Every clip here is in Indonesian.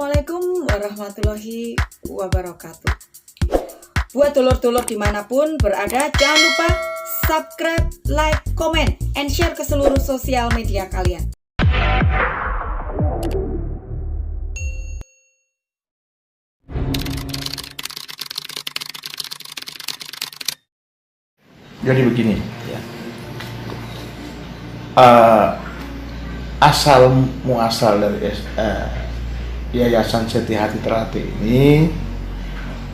Assalamualaikum warahmatullahi wabarakatuh. Buat dulur-dulur dimanapun berada, jangan lupa subscribe, like, comment, and share ke seluruh sosial media kalian. Jadi begini, ya. Asal muasal dari Yayasan Seti Hati Ternate ini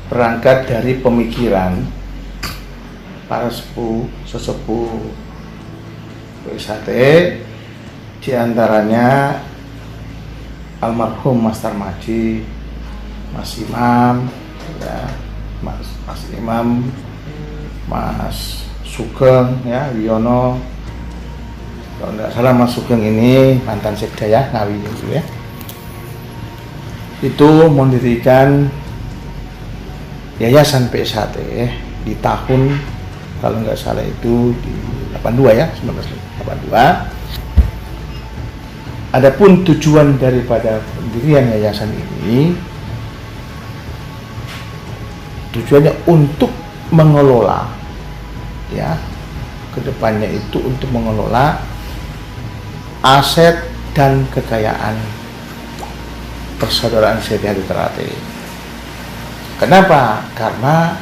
berangkat dari pemikiran para sesepuh PSHT, diantaranya almarhum Mas Tarmaji, Mas Imam, ya, Mas Imam, Mas Sugeng, ya, Wiono. Kalau tidak salah Mas Sugeng ini mantan sekda, ya, Ngawi itu, ya. Itu mendirikan Yayasan PSHT di tahun, kalau nggak salah itu di 82, ya, 1982. Adapun tujuan daripada pendirian yayasan ini, tujuannya untuk mengelola, ya, kedepannya itu untuk mengelola aset dan kekayaan persaudaraan Seti Hati Ternate. Kenapa? Karena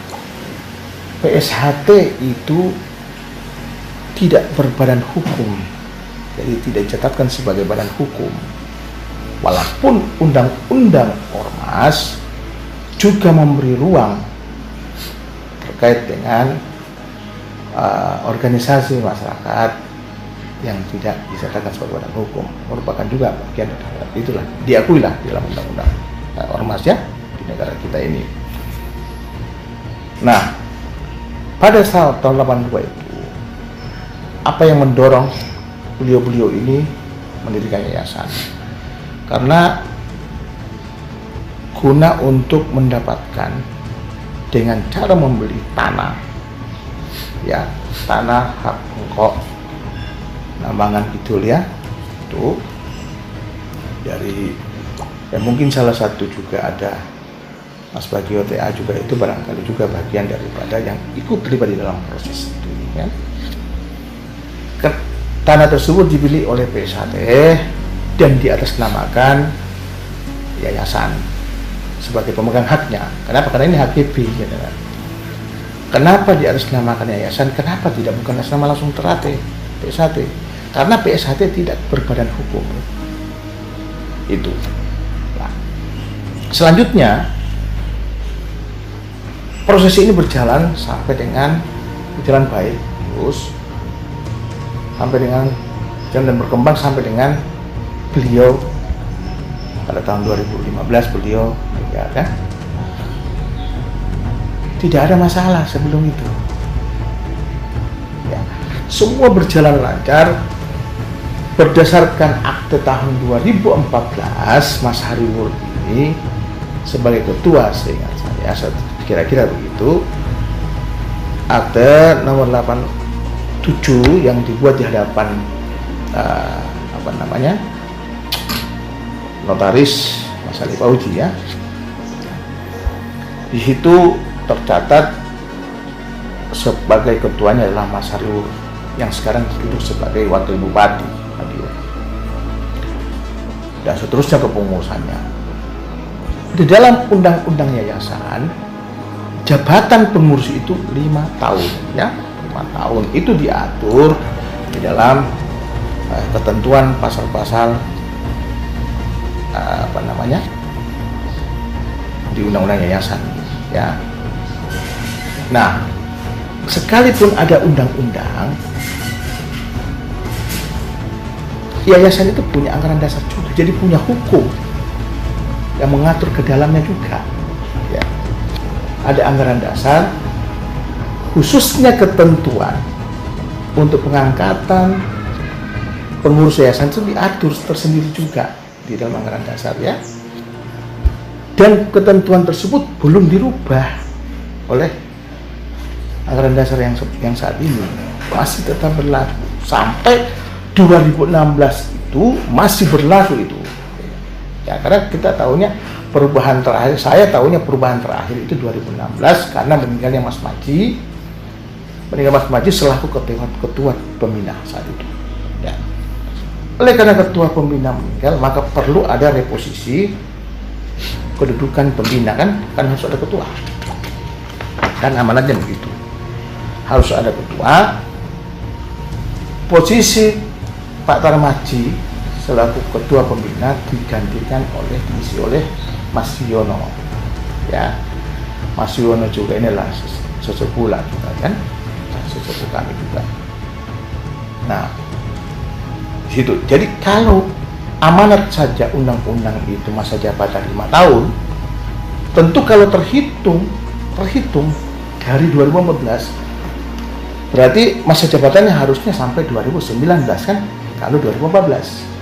PSHT itu tidak berbadan hukum, jadi tidak dicatatkan sebagai badan hukum. Walaupun undang-undang ormas juga memberi ruang terkait dengan organisasi masyarakat yang tidak dicatatkan sebagai badan hukum, merupakan juga bagian dari itulah, diakuilah di dalam undang-undang ormas, ya, di negara kita ini. Nah, pada saat tahun 82 itu, apa yang mendorong beliau-beliau ini mendirikan yayasan? Karena guna untuk mendapatkan dengan cara membeli tanah, ya, tanah hak pokok Nambangan Kidul, ya, itu dari, ya, mungkin salah satu juga ada Mas Bagio TA juga, itu barangkali juga bagian daripada yang ikut terlibat di dalam proses itu, ya. Tanah tersebut dibeli oleh PSHT dan diatasnamakan yayasan sebagai pemegang haknya. Kenapa? Karena ini HGB, ya, kan? Kenapa diatasnamakan yayasan? Kenapa tidak bukan atas nama langsung Ternate PSHT? Karena PSHT tidak berbadan hukum. Itu. Nah, selanjutnya proses ini berjalan sampai dengan berjalan baik, terus sampai dengan jalan dan berkembang sampai dengan beliau pada tahun 2015 beliau meninggal, kan? Tidak ada masalah sebelum itu, ya, semua berjalan lancar. Berdasarkan akte tahun 2014, Mas Hariwur ini sebagai ketua, seingat saya, kira-kira begitu, akte nomor 87 yang dibuat di hadapan notaris Mas Ali Pauji, ya. Di situ tercatat sebagai ketuanya adalah Mas Hariwur yang sekarang duduk sebagai wakil bupati dan seterusnya kepengurusannya. Di dalam undang-undang yayasan, jabatan pengurus itu 5 tahun, ya, 5 tahun itu diatur di dalam ketentuan pasal-pasal di undang-undang yayasan, ya. Nah, sekalipun ada undang-undang, yayasan itu punya anggaran dasar juga, jadi punya hukum yang mengatur ke dalamnya juga, ya. Ada anggaran dasar, khususnya ketentuan untuk pengangkatan pengurus yayasan itu diatur tersendiri juga di dalam anggaran dasar, ya. Dan ketentuan tersebut belum dirubah oleh anggaran dasar yang saat ini, masih tetap berlaku sampai 2016 itu masih berlaku itu. Ya, karena kita tahunya perubahan terakhir, saya tahunya perubahan terakhir itu 2016 karena meninggalnya Mas Maji. Meninggal Mas Maji selaku ketua pembina saat itu. Ya. Oleh karena ketua pembina meninggal, maka perlu ada reposisi kedudukan pembina, kan harus ada ketua. Kan amanatnya begitu. Harus ada ketua. Posisi Pak Tarmaji selaku ketua pembina digantikan diisi oleh Mas Yono. Ya, Mas Yono juga inilah sesepuh lah juga kan, sesepuh kami juga. Nah, di situ. Jadi kalau amanat saja undang-undang itu masa jabatan 5 tahun, tentu kalau terhitung dari 2015, berarti masa jabatannya harusnya sampai 2019 kan, kalau 2014.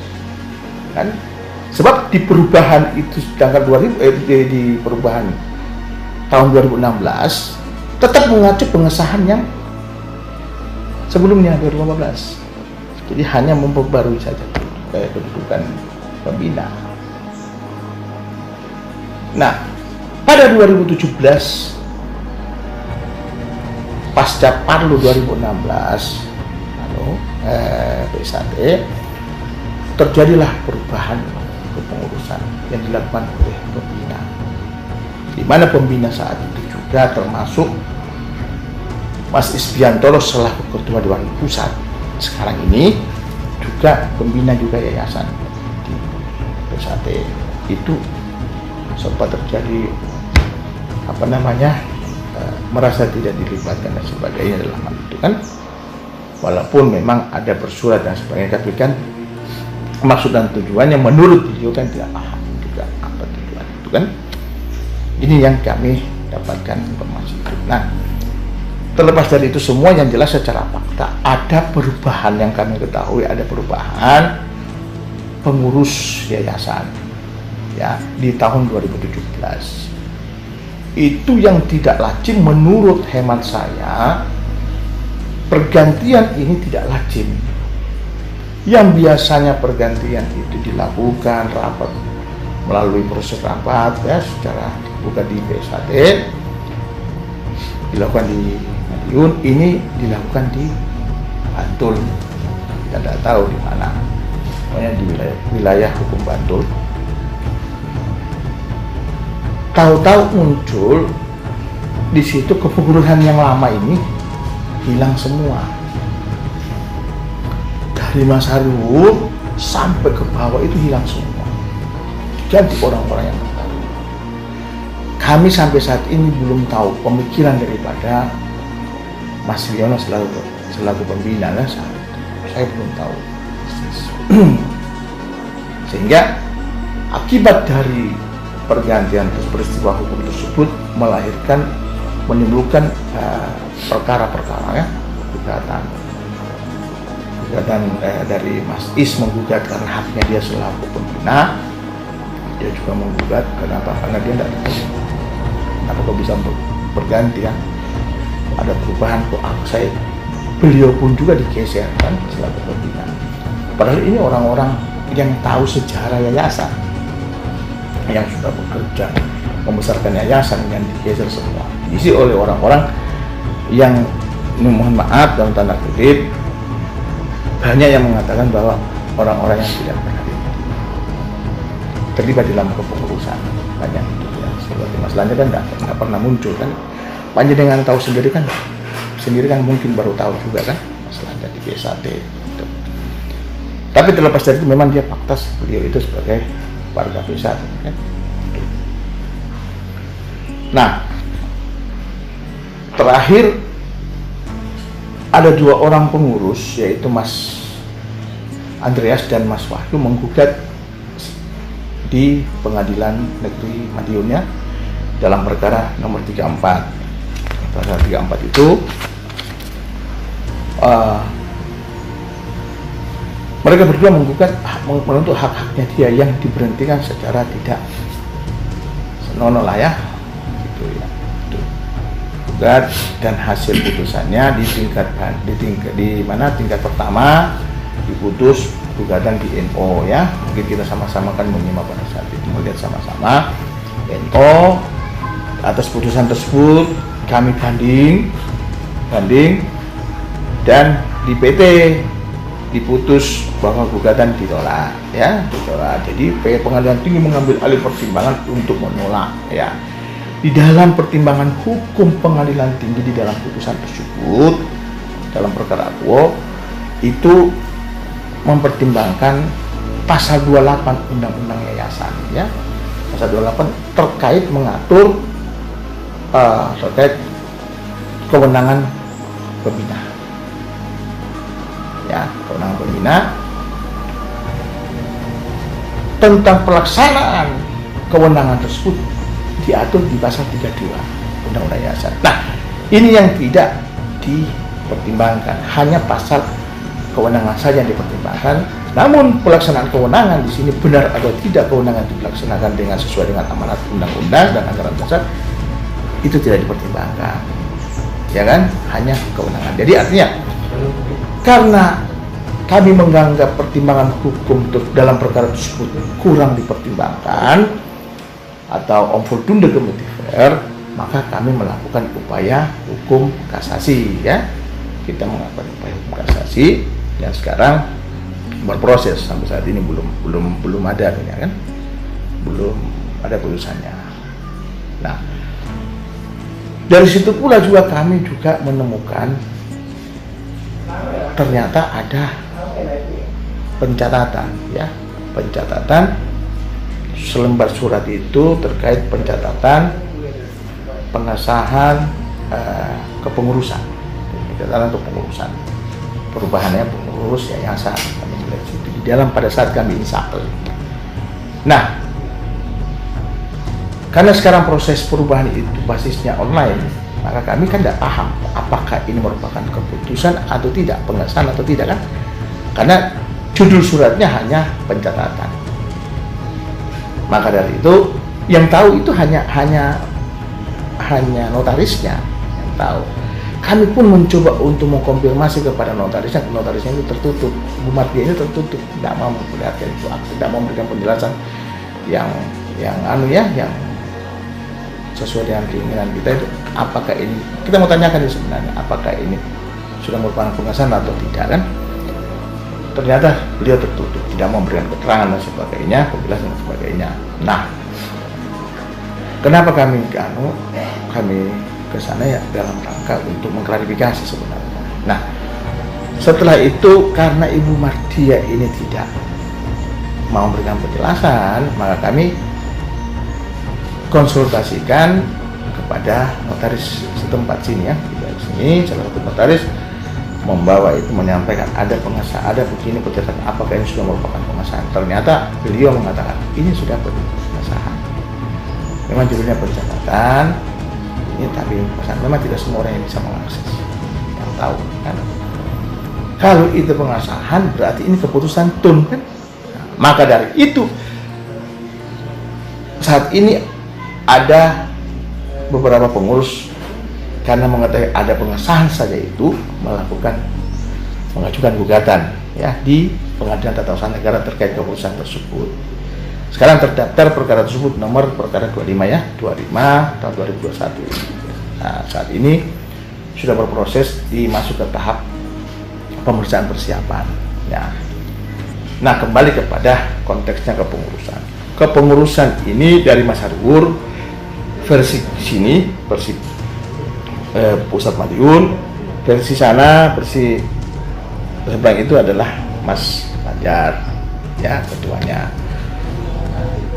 Kan? Sebab di perubahan itu tanggal 2000 di perubahan tahun 2016 tetap mengacu pengesahan yang sebelumnya 2015. Jadi hanya memperbarui saja kedudukan pembina. Nah, pada 2017 pasca Parlu 2016 PSAT, terjadilah perubahan kepengurusan yang dilakukan oleh pembina, di mana pembina saat itu juga termasuk Mas Isbiantoro selaku ketua Dewan Pusat. Sekarang ini juga pembina juga yayasan di PSAT. Itu sempat terjadi merasa tidak dilibatkan dan sebagainya dalam hal itu kan, walaupun memang ada bersurat dan sebagainya, tapi kan maksud dan tujuannya menurut beliau kan tidak paham juga apa tujuan itu kan. Ini yang kami dapatkan informasi itu. Nah, terlepas dari itu semua, yang jelas secara fakta ada perubahan yang kami ketahui, ada perubahan pengurus yayasan ya di tahun 2017. Itu yang tidak lazim menurut hemat saya. Pergantian ini tidak lazim. Yang biasanya pergantian itu dilakukan rapat melalui proses rapat ya secara terbuka di PSAT, dilakukan di Madiun, ini dilakukan di Bantul. Kita tidak tahu di mana, pokoknya di wilayah hukum Bantul. Tahu-tahu muncul di situ kepengurusan yang lama ini hilang semua. Dari Mas Haru sampai ke bawah itu hilang semua. Jadi orang-orang yang tahu. Kami sampai saat ini belum tahu pemikiran daripada Mas Yono selaku pembina. Saya belum tahu. Sehingga akibat dari pergantian peristiwa hukum tersebut menimbulkan perkara-perkara ya, gugatan dari Mas Is menggugat karena haknya dia selaku pembina. Dia juga menggugat karena dia tidak tahu kenapa kok bisa berganti ya, ada perubahan kok beliau pun juga digeser kan selaku pembina. Padahal ini orang-orang yang tahu sejarah yayasan, yang sudah bekerja membesarkan yayasan, yang digeser semua diisi oleh orang-orang yang, mohon maaf dalam tanda kutip, banyak yang mengatakan bahwa orang-orang yang tidak pernah terlibat dalam kepengurusan banyak itu ya. Seperti Mas Lanja kan tidak pernah muncul kan, panjenengan tahu sendiri kan mungkin baru tahu juga kan Mas Lanja di PSAT gitu. Tapi terlepas dari itu memang dia fakta beliau itu sebagai warga PSAT kan. Nah, terakhir ada 2 orang pengurus, yaitu Mas Andreas dan Mas Wahyu, menggugat di Pengadilan Negeri Madiun ya, dalam perkara nomor 34. Perkara 34 itu mereka berdua menggugat menuntut hak-haknya dia yang diberhentikan secara tidak senonoh lah ya, gitu ya. Gugat, dan hasil putusannya di tingkat pertama diputus gugatan di NO ya. Mungkin kita sama-sama kan menyimak pada saat itu, melihat sama-sama NO atas putusan tersebut kami banding dan di PT diputus bahwa gugatan ditolak ya, ditolak. Jadi Pengadilan Tinggi mengambil alih pertimbangan untuk menolak ya. Di dalam pertimbangan hukum Pengadilan Tinggi di dalam putusan tersebut dalam perkara Akuo itu mempertimbangkan pasal 28 Undang-Undang Yayasan ya. Pasal 28 terkait mengatur terkait kewenangan pembina. Ya, kewenangan pembina tentang pelaksanaan kewenangan tersebut diatur di pasal 32 Undang-Undang Yayasan. Nah, ini yang tidak dipertimbangkan, hanya pasal kewenangan saja yang dipertimbangkan. Namun pelaksanaan kewenangan di sini benar atau tidak kewenangan dilaksanakan dengan sesuai dengan amanat undang-undang dan anggaran dasar itu tidak dipertimbangkan, ya kan? Hanya kewenangan. Jadi artinya karena kami menganggap pertimbangan hukum dalam perkara tersebut kurang dipertimbangkan atau unvoldoende gemotiveer, maka kami melakukan upaya hukum kasasi ya. Kita melakukan upaya hukum kasasi yang sekarang berproses sampai saat ini belum ada ya kan, belum ada putusannya. Nah, dari situ pula juga kami juga menemukan ternyata ada pencatatan ya, pencatatan selembar surat itu terkait pencatatan pengesahan kepengurusan, pencatatan kepengurusan, perubahannya pengurus yayasan di dalam pada saat kami insapel. Nah, karena sekarang proses perubahan itu basisnya online, maka kami kan tidak paham apakah ini merupakan keputusan atau tidak, pengesahan atau tidak kan? Karena judul suratnya hanya pencatatan. Maka dari itu yang tahu itu hanya notarisnya yang tahu. Kami pun mencoba untuk mengkonfirmasi kepada notarisnya itu tertutup, Bu Mardia ini tertutup, tidak mau memperlihatkan itu, tidak mau memberikan penjelasan yang sesuai dengan keinginan kita itu. Apakah ini, kita mau tanyakan itu sebenarnya, apakah ini sudah merupakan pengesahan atau tidak kan? Ternyata beliau tertutup, tidak mau memberikan keterangan dan sebagainya, penjelasan dan sebagainya. Nah, kenapa kami ke sana ya dalam rangka untuk mengklarifikasi sebenarnya. Nah, setelah itu karena Ibu Mardia ini tidak mau memberikan penjelasan, maka kami konsultasikan kepada notaris setempat sini ya, di sini salah satu notaris membawa itu, menyampaikan ada pengesahan, ada begini pencatatan, apakah ini sudah merupakan pengesahan. Ternyata beliau mengatakan ini sudah pengesahan, memang judulnya pencatatan ini, tapi pengesahan memang tidak semua orang yang bisa mengakses, yang tahu kan. Kalau itu pengesahan berarti ini keputusan tun kan. Nah, maka dari itu saat ini ada beberapa pengurus karena mengetahui ada pengesahan saja itu mengajukan gugatan ya di Pengadilan Tata Usaha Negara terkait keputusan tersebut. Sekarang terdaftar perkara tersebut nomor perkara 25 ya, 25 tahun 2021. Nah, saat ini sudah berproses dimasuk ke tahap pemeriksaan persiapan ya. Nah, kembali kepada konteksnya kepengurusan. Kepengurusan ini dari Mas Harwur versi sini, versi Pusat Madiun, versi sana, versi sebelah itu adalah Mas Fajar ya, ketuanya.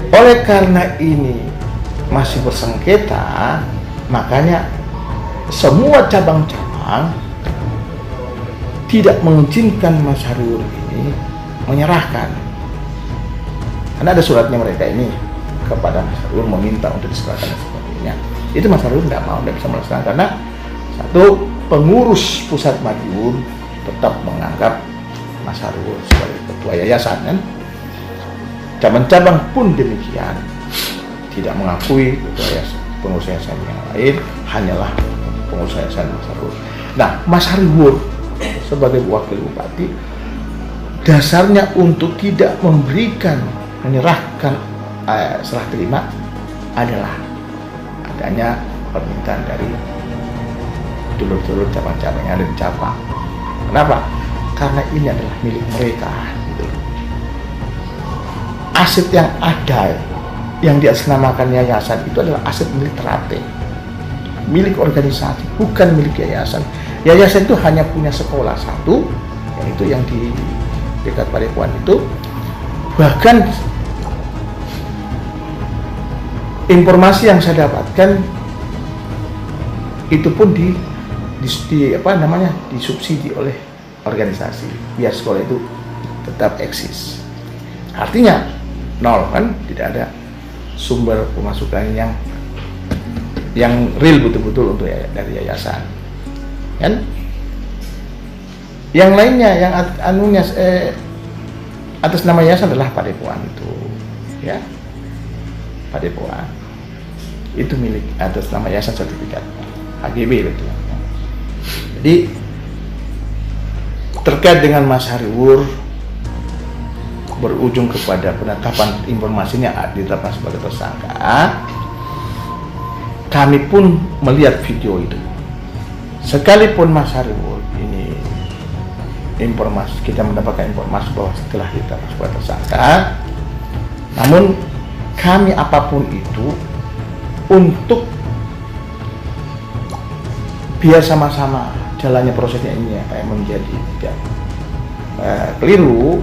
Oleh karena ini masih bersengketa, makanya semua cabang-cabang tidak mengizinkan Mas Harwur ini menyerahkan, karena ada suratnya mereka ini kepada Mas Harwur meminta untuk diserahkan dan sebagainya. Itu Mas Harwur tidak mau, tidak bisa melaksanakan karena satu, pengurus Pusat Madiun tetap menganggap Mas Harwur sebagai ketua yayasan kan. Cabang-cabang pun demikian tidak mengakui ketua yayasan, pengurus yayasan yang lain hanyalah pengurus yayasan Mas Harwur. Nah, Mas Harwur sebagai wakil bupati dasarnya untuk tidak menyerahkan serah terima adalah adanya permintaan dari dulur-dulur cabang-cabang yang ada di cabang. Kenapa? Karena ini adalah milik mereka. Gitu. Aset yang ada, yang diatasnamakan yayasan itu adalah aset milik Teratai, milik organisasi, bukan milik yayasan. Yayasan itu hanya punya sekolah satu, yaitu yang di dekat Padepokan itu. Bahkan informasi yang saya dapatkan itu pun disubsidi oleh organisasi biar sekolah itu tetap eksis. Artinya nol, kan, tidak ada sumber pemasukan yang real betul-betul untuk dari yayasan, kan? Yang lainnya yang atas nama yayasan adalah Padepokan itu, ya. Padepokan itu milik atas nama yayasan sertifikat HGB betul. Jadi terkait dengan Mas Hariwur berujung kepada penetapan informasinya ditetapkan sebagai tersangka, kami pun melihat video itu. Sekalipun Mas Hariwur ini kita mendapatkan informasi bahwa setelah ditetapkan sebagai tersangka, namun kami apapun itu untuk biar sama-sama jalannya prosesnya ini menjadi tidak keliru,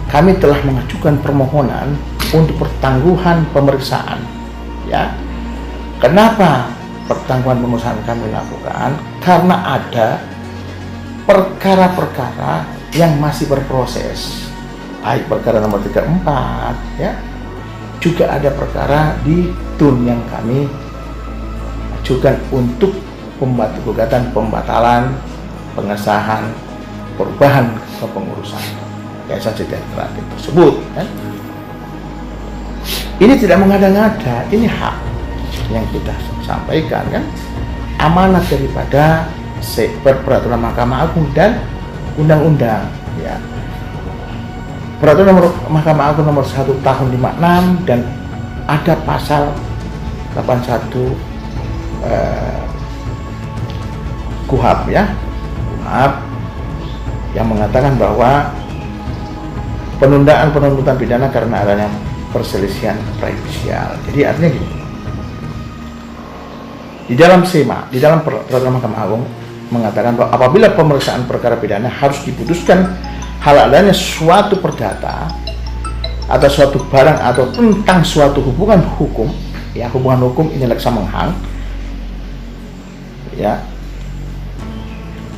kami telah mengajukan permohonan untuk pertangguhan pemeriksaan. Ya, kenapa pertangguhan pemeriksaan kami lakukan? Karena ada perkara-perkara yang masih berproses, baik perkara nomor 34, ya, juga ada perkara di TUN yang kami ajukan untuk gugatan pembatalan pengesahan perubahan kepengurusan Yayasan Sejahtera tersebut, kan? Ini tidak mengada-ngada, ini hak yang kita sampaikan, kan? Amanat daripada peraturan Mahkamah Agung dan undang-undang, ya. Peraturan Mahkamah Agung nomor 1 tahun 56 dan ada pasal 81 KUHP, ya, KUHP yang mengatakan bahwa penundaan penuntutan pidana karena adanya perselisihan prejudisial. Jadi artinya gini, di dalam SEMA, di dalam peraturan Mahkamah Agung mengatakan bahwa apabila pemeriksaan perkara pidana harus diputuskan hal adanya suatu perdata atau suatu barang atau tentang suatu hubungan hukum, ya, hubungan hukum ini leksa menghang, ya,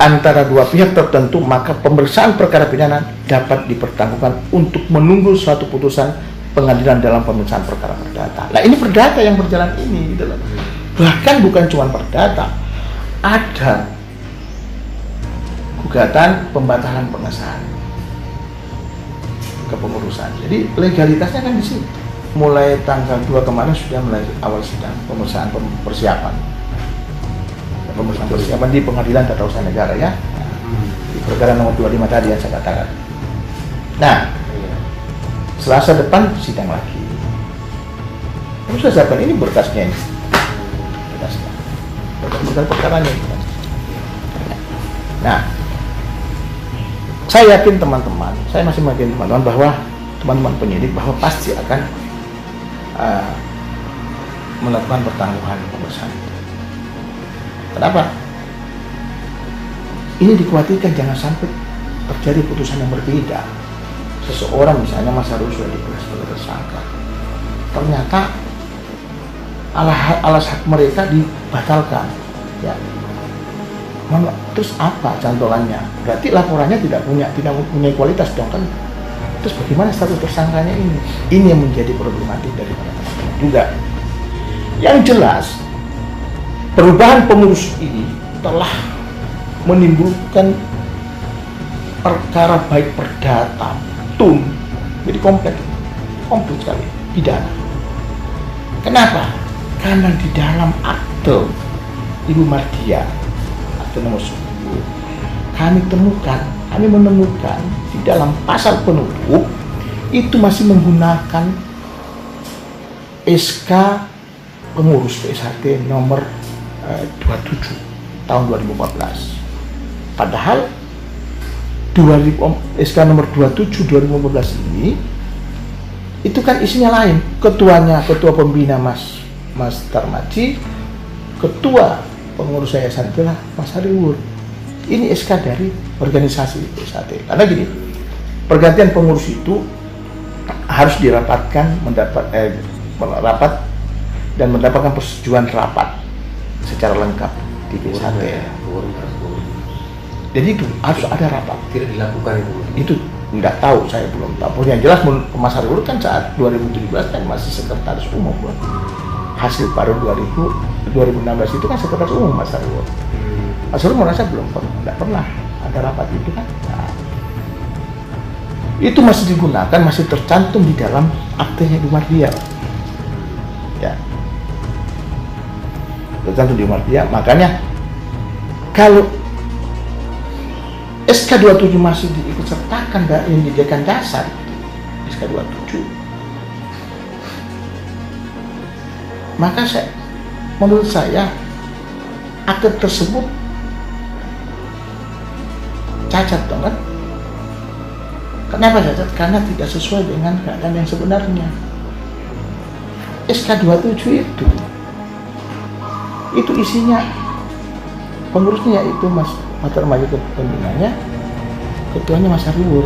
antara dua pihak tertentu, maka pemeriksaan perkara pidana dapat dipertanggungjawabkan untuk menunggu suatu putusan pengadilan dalam pemeriksaan perkara perdata. Nah, ini perdata yang berjalan ini, gitu loh. Bahkan bukan cuma perdata, ada gugatan pembatalan pengesahan kepengurusan. Jadi legalitasnya kan di sini. Mulai tanggal 2 kemarin sudah mulai awal sidang pemeriksaan persiapan. Pemeriksaan persiapan di Pengadilan Tata Usaha Negara, ya. Di perkara nomor 25 tadi yang saya katakan. Nah, Selasa depan sidang lagi. Kamu sudah siapkan ini berkasnya ini. Berkas perkaranya. Nah, saya yakin teman-teman, saya masih yakin teman-teman bahwa teman-teman penyidik bahwa pasti akan melakukan pertanggungan pemeriksaan. Kenapa? Ini dikhawatirkan jangan sampai terjadi putusan yang berbeda. Seseorang misalnya Mas Hariwur sudah diperiksa sebagai tersangka, ternyata alas hak mereka dibatalkan, ya. Terus apa cantolannya? Berarti laporannya tidak punya kualitas dong, kan? Terus bagaimana status tersangkanya ini? Ini yang menjadi problematik daripada teman-teman juga. Yang jelas, perubahan pengurus ini telah menimbulkan perkara baik perdata, TUN, jadi kompleks sekali, pidana. Kenapa? Karena di dalam akte Ibu Mardia, akte nomor 10, kami temukan kami menemukan di dalam pasal penutup itu masih menggunakan SK pengurus PSHT nomor 27 tahun 2014. Padahal SK nomor 27 2014 ini itu kan isinya lain. Ketua pembina Mas Tarmaji, ketua pengurus yayasan adalah Mas Hariwur. Ini SK dari organisasi PSHT. Karena gini, pergantian pengurus itu harus dirapatkan, rapat dan mendapatkan persetujuan rapat secara lengkap di PSHT. Jadi itu harus ada rapat. Tidak dilakukan itu nggak tahu, saya belum tahu. Yang jelas Mas Hariwur kan saat 2017 kan masih sekretaris umum. Hasil baru 2016 itu kan sekretaris umum Mas Hariwur. Mas Hariwur merasa nggak pernah ada rapat itu kan. Nah, itu masih digunakan, masih tercantum di dalam aktenya Ibu Mardiah. Ya, tercantum di Mardiah. Makanya kalau SK 27 masih diikut sertakan yang dijadikan dasar SK 27, maka menurut saya akte tersebut cacat dong kan? Kenapa cacat? Karena tidak sesuai dengan keadaan yang sebenarnya. SK 27 itu isinya pengurusnya yaitu Mas Tarmaji pembinanya, ketuanya Mas Hariwur,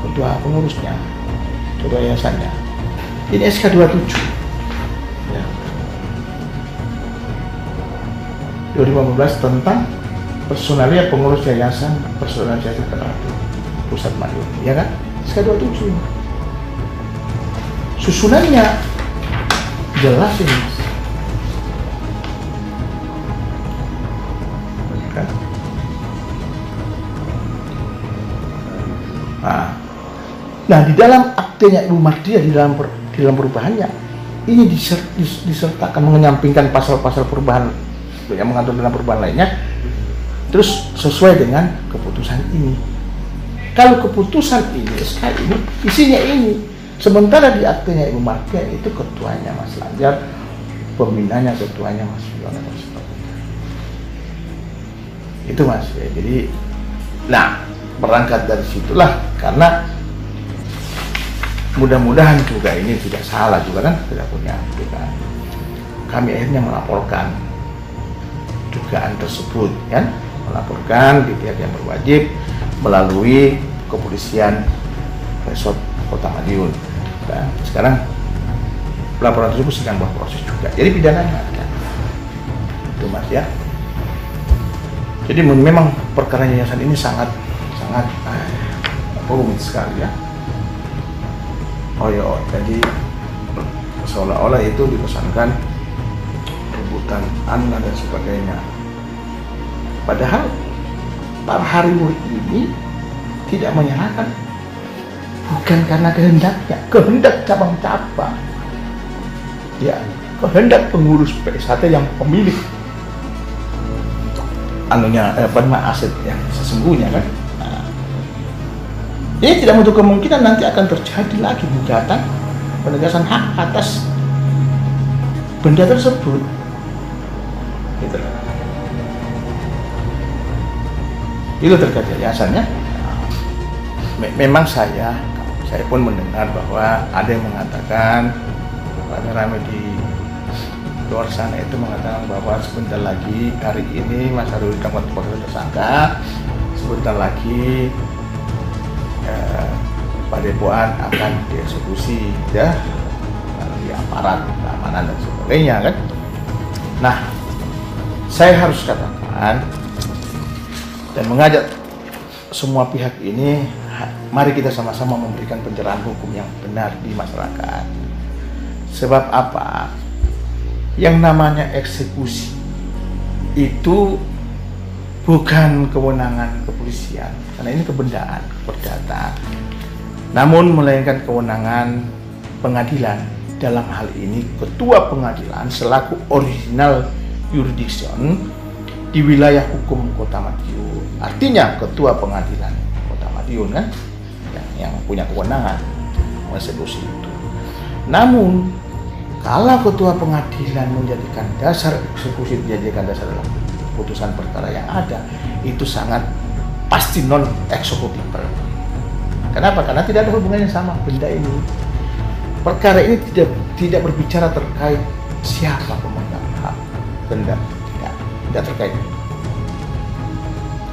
ketua pengurusnya, ketua yayasannya. Ini SK 27 ya. 2015 tentang personalia pengurus yayasan tertentu pusat Madiun, ya kan? SK 27. Susunannya jelas ini, kan? Nah, di dalam aktenya Ibu Mardiah di dalam perubahannya ini disertakan menyampingkan pasal-pasal perubahan yang mengatur dalam perubahan lainnya, terus sesuai dengan keputusan ini. Kalau keputusan ini, SK ini isinya ini, sementara di aktenya Ibu Mardiah itu ketuanya Mas Lanjar, pembinanya ketuanya Mas Yono. Itu Mas. Ya, jadi, nah berangkat dari situlah, karena mudah-mudahan juga ini tidak salah juga kan, tidak punya dugaan. Kami akhirnya melaporkan dugaan tersebut, kan? Melaporkan di pihak yang berwajib melalui kepolisian Resort Kota Madiun. Dan sekarang laporan tersebut sedang berproses juga. Jadi pidananya ada. Itu Mas ya. Jadi memang perkara yayasan ini sangat rumit sekali ya. Jadi seolah-olah itu dipesankan rebutan anak dan sebagainya. Padahal Pak Hariwur ini tidak menyerahkan, bukan karena kehendak cabang-cabang, ya, kehendak pengurus PSHT yang pemilik aset yang sesungguhnya kan. Ini tidak menutup kemungkinan nanti akan terjadi lagi gugatan penegasan hak atas benda tersebut. Gitu. Itu terkait yayasannya. Memang saya pun mendengar bahwa ada yang mengatakan, rame di luar sana itu mengatakan bahwa sebentar lagi, hari ini Mas Hariwur ditangkap sebagai tersangka, sebentar lagi Padepokan akan dieksekusi ya melalui aparat keamanan dan sebagainya kan. Nah, saya harus katakan dan mengajak semua pihak ini, mari kita sama-sama memberikan pencerahan hukum yang benar di masyarakat. Sebab apa? Yang namanya eksekusi itu bukan kewenangan kepolisian, karena ini kebendaan, perdata. Namun melainkan kewenangan pengadilan. Dalam hal ini ketua pengadilan selaku original jurisdiction di wilayah hukum Kota Madiun. Artinya ketua pengadilan Kota Nasution kan, yang punya kewenangan mengeksekusi itu. Namun kalau ketua pengadilan menjadikan dasar eksekusi dijadikan dasar dalam putusan perkara yang ada, itu sangat pasti non executable. Kenapa? Karena tidak ada hubungannya sama benda ini. Perkara ini tidak berbicara terkait siapa pemegang hak benda, tidak terkait.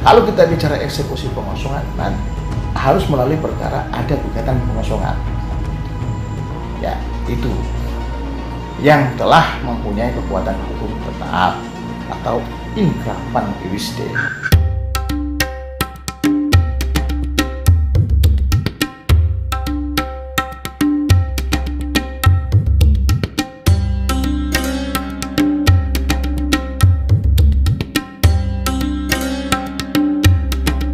Kalau kita bicara eksekusi pengosongan, harus melalui perkara ada gugatan pengosongan. Ya, itu yang telah mempunyai kekuatan hukum tetap atau inkrah pan jurisde.